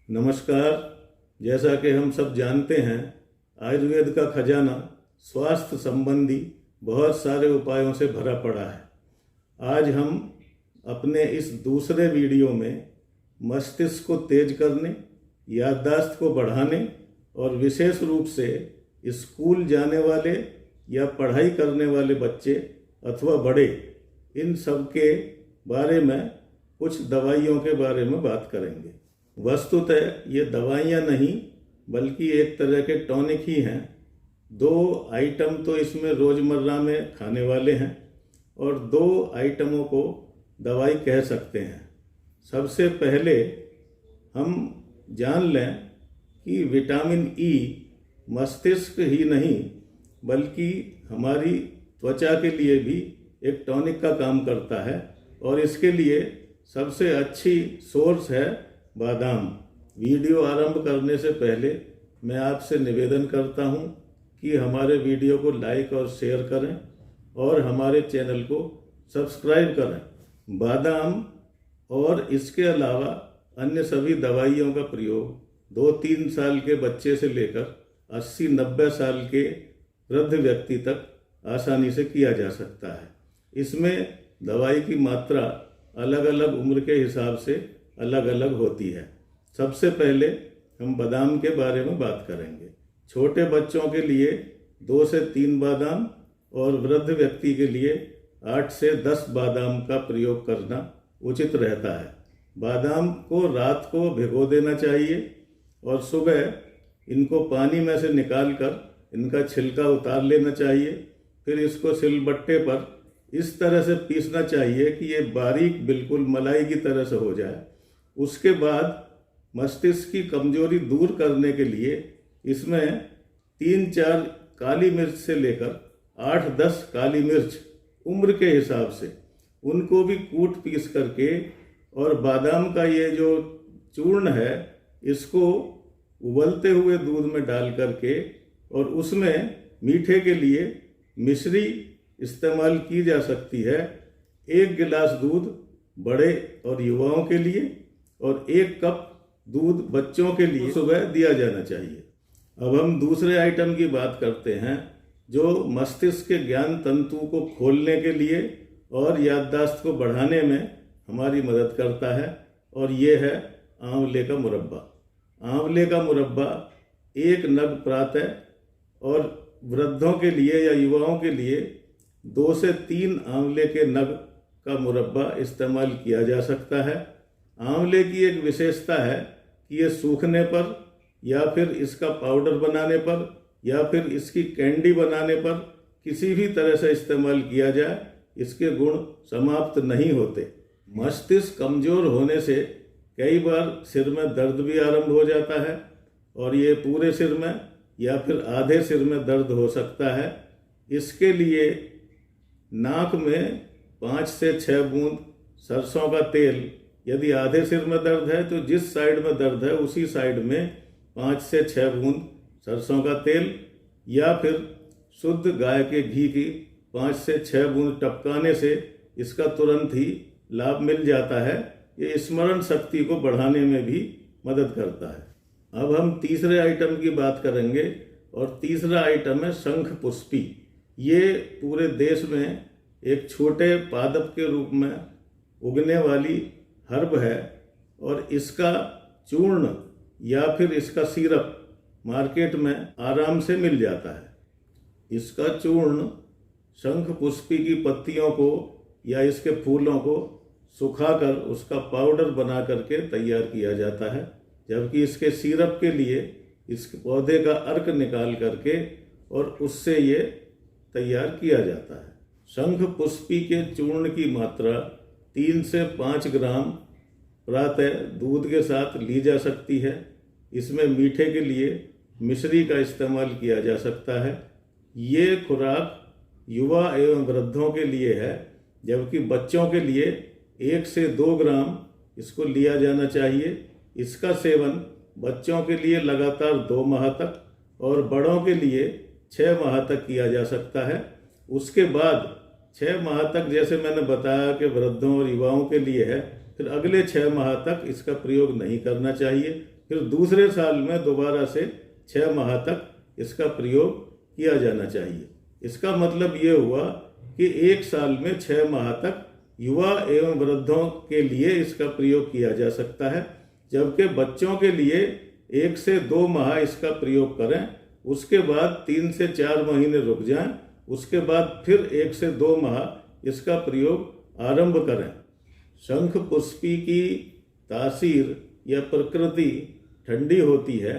नमस्कार। जैसा कि हम सब जानते हैं, आयुर्वेद का खजाना स्वास्थ्य संबंधी बहुत सारे उपायों से भरा पड़ा है। आज हम अपने इस दूसरे वीडियो में मस्तिष्क को तेज करने, याददाश्त को बढ़ाने और विशेष रूप से स्कूल जाने वाले या पढ़ाई करने वाले बच्चे अथवा बड़े, इन सब के बारे में कुछ दवाइयों के बारे में बात करेंगे। वस्तुतः ये दवाइयाँ नहीं बल्कि एक तरह के टॉनिक ही हैं। 2 आइटम तो इसमें रोज़मर्रा में खाने वाले हैं और 2 आइटमों को दवाई कह सकते हैं। सबसे पहले हम जान लें कि विटामिन ई मस्तिष्क ही नहीं बल्कि हमारी त्वचा के लिए भी एक टॉनिक का काम करता है और इसके लिए सबसे अच्छी सोर्स है बादाम। वीडियो आरंभ करने से पहले मैं आपसे निवेदन करता हूं कि हमारे वीडियो को लाइक और शेयर करें और हमारे चैनल को सब्सक्राइब करें। बादाम और इसके अलावा अन्य सभी दवाइयों का प्रयोग 2-3 साल के बच्चे से लेकर 80-90 साल के वृद्ध व्यक्ति तक आसानी से किया जा सकता है। इसमें दवाई की मात्रा अलग अलग उम्र के हिसाब से अलग अलग होती है। सबसे पहले हम बादाम के बारे में बात करेंगे। छोटे बच्चों के लिए 2 से 3 बादाम और वृद्ध व्यक्ति के लिए 8 से 10 बादाम का प्रयोग करना उचित रहता है। बादाम को रात को भिगो देना चाहिए और सुबह इनको पानी में से निकालकर इनका छिलका उतार लेना चाहिए। फिर इसको सिलबट्टे पर इस तरह से पीसना चाहिए कि ये बारीक बिल्कुल मलाई की तरह से हो जाए। उसके बाद मस्तिष्क की कमजोरी दूर करने के लिए इसमें 3-4 काली मिर्च से लेकर 8-10 काली मिर्च उम्र के हिसाब से उनको भी कूट पीस करके और बादाम का ये जो चूर्ण है इसको उबलते हुए दूध में डाल करके और उसमें मीठे के लिए मिश्री इस्तेमाल की जा सकती है। 1 गिलास दूध बड़े और युवाओं के लिए और 1 कप दूध बच्चों के लिए सुबह दिया जाना चाहिए। अब हम दूसरे आइटम की बात करते हैं जो मस्तिष्क के ज्ञान तंतु को खोलने के लिए और याददाश्त को बढ़ाने में हमारी मदद करता है और ये है आंवले का मुरब्बा। आंवले का मुरब्बा 1 नग प्रातः और वृद्धों के लिए या युवाओं के लिए 2 से 3 आंवले के नग का मुरब्बा इस्तेमाल किया जा सकता है। आंवले की एक विशेषता है कि ये सूखने पर या फिर इसका पाउडर बनाने पर या फिर इसकी कैंडी बनाने पर किसी भी तरह से इस्तेमाल किया जाए इसके गुण समाप्त नहीं होते। मस्तिष्क कमजोर होने से कई बार सिर में दर्द भी आरंभ हो जाता है और ये पूरे सिर में या फिर आधे सिर में दर्द हो सकता है। इसके लिए नाक में 5 से 6 बूंद सरसों का तेल, यदि आधे सिर में दर्द है तो जिस साइड में दर्द है उसी साइड में 5 से 6 बूंद सरसों का तेल या फिर शुद्ध गाय के घी की 5 से 6 बूंद टपकाने से इसका तुरंत ही लाभ मिल जाता है। ये स्मरण शक्ति को बढ़ाने में भी मदद करता है। अब हम तीसरे आइटम की बात करेंगे और तीसरा आइटम है शंख पुष्पी। ये पूरे देश में एक छोटे पादप के रूप में उगने वाली हर्ब है और इसका चूर्ण या फिर इसका सिरप मार्केट में आराम से मिल जाता है। इसका चूर्ण शंख पुष्पी की पत्तियों को या इसके फूलों को सुखाकर उसका पाउडर बना करके तैयार किया जाता है, जबकि इसके सिरप के लिए इस पौधे का अर्क निकाल करके और उससे ये तैयार किया जाता है। शंख पुष्पी के चूर्ण की मात्रा 3 से 5 ग्राम प्रातः दूध के साथ ली जा सकती है। इसमें मीठे के लिए मिश्री का इस्तेमाल किया जा सकता है। ये खुराक युवा एवं वृद्धों के लिए है, जबकि बच्चों के लिए 1 से 2 ग्राम इसको लिया जाना चाहिए। इसका सेवन बच्चों के लिए लगातार 2 माह तक और बड़ों के लिए 6 माह तक किया जा सकता है। उसके बाद 6 माह तक, जैसे मैंने बताया कि वृद्धों और युवाओं के लिए है, फिर अगले 6 माह तक इसका प्रयोग नहीं करना चाहिए फिर दूसरे साल में दोबारा से 6 माह तक इसका प्रयोग किया जाना चाहिए। इसका मतलब ये हुआ कि एक साल में 6 माह तक युवा एवं वृद्धों के लिए इसका प्रयोग किया जा सकता है, जबकि बच्चों के लिए 1 से 2 माह इसका प्रयोग करें, उसके बाद 3 से 4 महीने रुक जाएं, उसके बाद फिर 1 से 2 माह इसका प्रयोग आरंभ करें। शंख पुष्पी की तासीर या प्रकृति ठंडी होती है,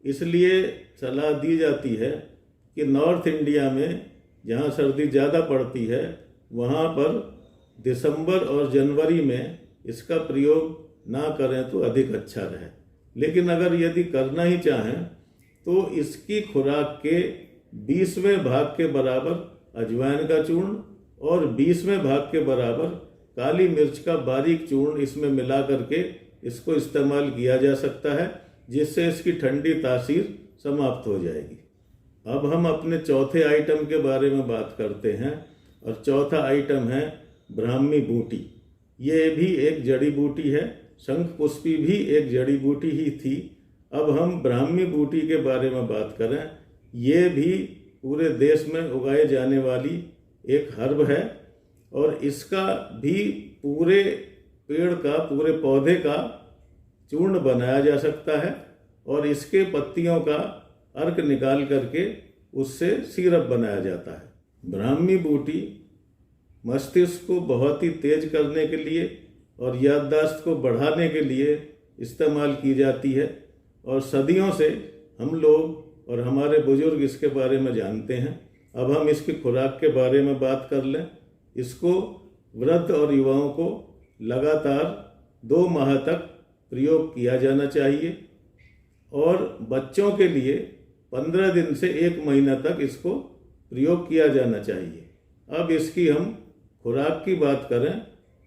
इसलिए सलाह दी जाती है कि नॉर्थ इंडिया में जहाँ सर्दी ज़्यादा पड़ती है वहाँ पर दिसंबर और जनवरी में इसका प्रयोग ना करें तो अधिक अच्छा रहे। लेकिन अगर यदि करना ही चाहें तो इसकी खुराक के 20वें भाग के बराबर अजवाइन का चूर्ण और 20वें भाग के बराबर काली मिर्च का बारीक चूर्ण इसमें मिला करके इसको इस्तेमाल किया जा सकता है, जिससे इसकी ठंडी तासीर समाप्त हो जाएगी। अब हम अपने चौथे आइटम के बारे में बात करते हैं, और चौथा आइटम है ब्राह्मी बूटी। ये भी एक जड़ी बूटी है, शंख पुष्पी भी एक जड़ी बूटी ही थी। अब हम ब्राह्मी बूटी के बारे में बात करें। ये भी पूरे देश में उगाए जाने वाली एक हर्ब है, और इसका भी पूरे पेड़ का, पूरे पौधे का चूर्ण बनाया जा सकता है, और इसके पत्तियों का अर्क निकाल करके उससे सिरप बनाया जाता है। ब्राह्मी बूटी मस्तिष्क को बहुत ही तेज करने के लिए और याददाश्त को बढ़ाने के लिए इस्तेमाल की जाती है, और सदियों से हम लोग और हमारे बुजुर्ग इसके बारे में जानते हैं। अब हम इसकी खुराक के बारे में बात कर लें। इसको वृद्ध और युवाओं को लगातार 2 माह तक प्रयोग किया जाना चाहिए, और बच्चों के लिए 15 दिन से 1 महीना तक इसको प्रयोग किया जाना चाहिए। अब इसकी हम खुराक की बात करें।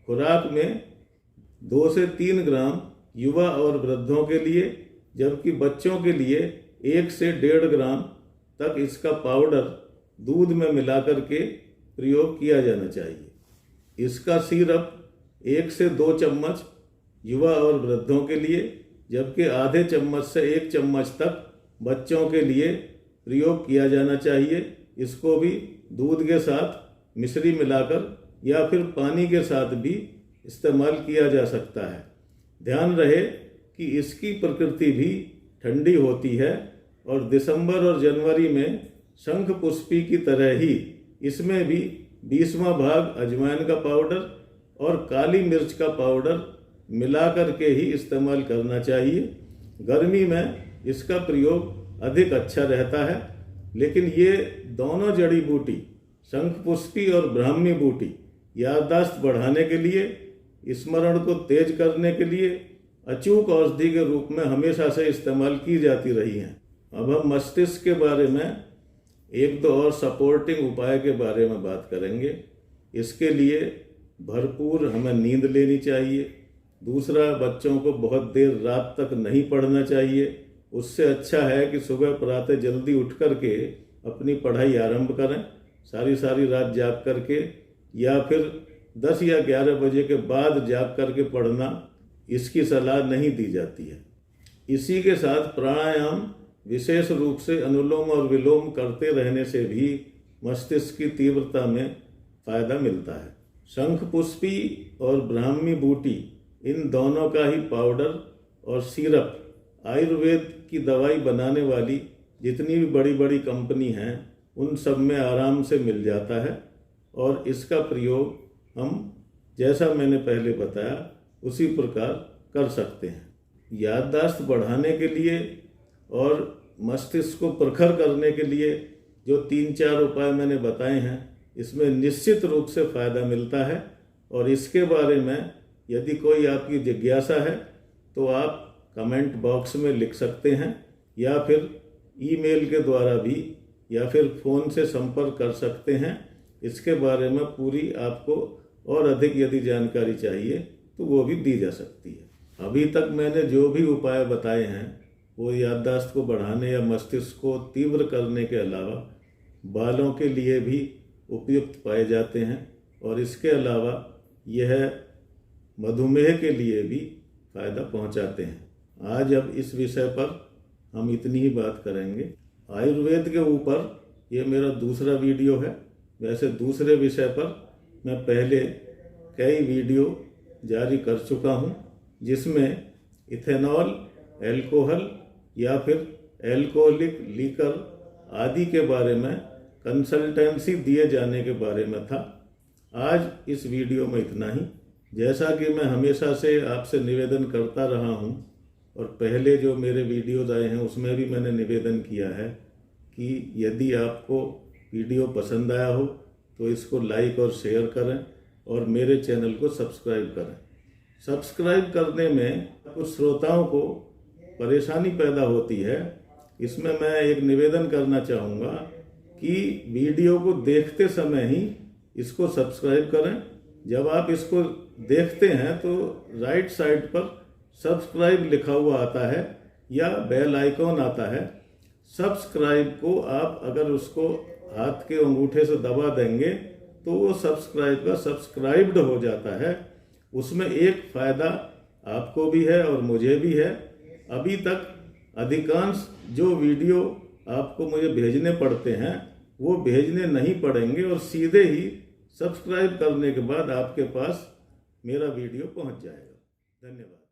खुराक में 2 से 3 ग्राम युवा और वृद्धों के लिए, जबकि बच्चों के लिए 1 से 1.5 ग्राम तक इसका पाउडर दूध में मिलाकर के प्रयोग किया जाना चाहिए। इसका सिरप 1 से 2 चम्मच युवा और वृद्धों के लिए, जबकि आधे चम्मच से 1 चम्मच तक बच्चों के लिए प्रयोग किया जाना चाहिए। इसको भी दूध के साथ मिश्री मिलाकर या फिर पानी के साथ भी इस्तेमाल किया जा सकता है। ध्यान रहे कि इसकी प्रकृति भी ठंडी होती है, और दिसंबर और जनवरी में शंख पुष्पी की तरह ही इसमें भी 20वां भाग अजवाइन का पाउडर और काली मिर्च का पाउडर मिला करके ही इस्तेमाल करना चाहिए। गर्मी में इसका प्रयोग अधिक अच्छा रहता है, लेकिन ये दोनों जड़ी बूटी, शंख पुष्पी और ब्राह्मी बूटी, याददाश्त बढ़ाने के लिए, स्मरण को तेज करने के लिए अचूक औषधि के रूप में हमेशा से इस्तेमाल की जाती रही हैं। अब हम मस्तिष्क के बारे में 1-2 और सपोर्टिंग उपाय के बारे में बात करेंगे। इसके लिए भरपूर हमें नींद लेनी चाहिए। दूसरा, बच्चों को बहुत देर रात तक नहीं पढ़ना चाहिए। उससे अच्छा है कि सुबह प्रातः जल्दी उठ करके अपनी पढ़ाई आरंभ करें। सारी रात जाग करके या फिर 10 या 11 बजे के बाद जाग करके पढ़ना, इसकी सलाह नहीं दी जाती है। इसी के साथ प्राणायाम, विशेष रूप से अनुलोम और विलोम करते रहने से भी मस्तिष्क की तीव्रता में फायदा मिलता है। शंख पुष्पी और ब्राह्मी बूटी, इन दोनों का ही पाउडर और सिरप आयुर्वेद की दवाई बनाने वाली जितनी भी बड़ी बड़ी कंपनी हैं उन सब में आराम से मिल जाता है, और इसका प्रयोग हम, जैसा मैंने पहले बताया, उसी प्रकार कर सकते हैं। याददाश्त बढ़ाने के लिए और मस्तिष्क को प्रखर करने के लिए जो 3-4 उपाय मैंने बताए हैं, इसमें निश्चित रूप से फ़ायदा मिलता है। और इसके बारे में यदि कोई आपकी जिज्ञासा है तो आप कमेंट बॉक्स में लिख सकते हैं, या फिर ईमेल के द्वारा भी, या फिर फ़ोन से संपर्क कर सकते हैं। इसके बारे में पूरी आपको और अधिक यदि जानकारी चाहिए तो वो भी दी जा सकती है। अभी तक मैंने जो भी उपाय बताए हैं वो याददाश्त को बढ़ाने या मस्तिष्क को तीव्र करने के अलावा बालों के लिए भी उपयुक्त पाए जाते हैं, और इसके अलावा यह मधुमेह के लिए भी फ़ायदा पहुंचाते हैं। आज अब इस विषय पर हम इतनी ही बात करेंगे। आयुर्वेद के ऊपर ये मेरा दूसरा वीडियो है। वैसे दूसरे विषय पर मैं पहले कई वीडियो जारी कर चुका हूँ, जिसमें इथेनॉल, एल्कोहल या फिर एल्कोहलिक लीकर आदि के बारे में कंसल्टेंसी दिए जाने के बारे में था। आज इस वीडियो में इतना ही। जैसा कि मैं हमेशा से आपसे निवेदन करता रहा हूँ और पहले जो मेरे वीडियोज आए हैं उसमें भी मैंने निवेदन किया है कि यदि आपको वीडियो पसंद आया हो तो इसको लाइक और शेयर करें और मेरे चैनल को सब्सक्राइब करें। सब्सक्राइब करने में कुछ श्रोताओं को परेशानी पैदा होती है। इसमें मैं एक निवेदन करना चाहूँगा कि वीडियो को देखते समय ही इसको सब्सक्राइब करें। जब आप इसको देखते हैं तो राइट साइड पर सब्सक्राइब लिखा हुआ आता है या बेल आइकॉन आता है। सब्सक्राइब को आप अगर उसको हाथ के अंगूठे से दबा देंगे तो वो सब्सक्राइब का सब्सक्राइब्ड हो जाता है। उसमें एक फ़ायदा आपको भी है और मुझे भी है। अभी तक अधिकांश जो वीडियो आपको मुझे भेजने पड़ते हैं वो भेजने नहीं पड़ेंगे और सीधे ही सब्सक्राइब करने के बाद आपके पास मेरा वीडियो पहुंच जाएगा। धन्यवाद।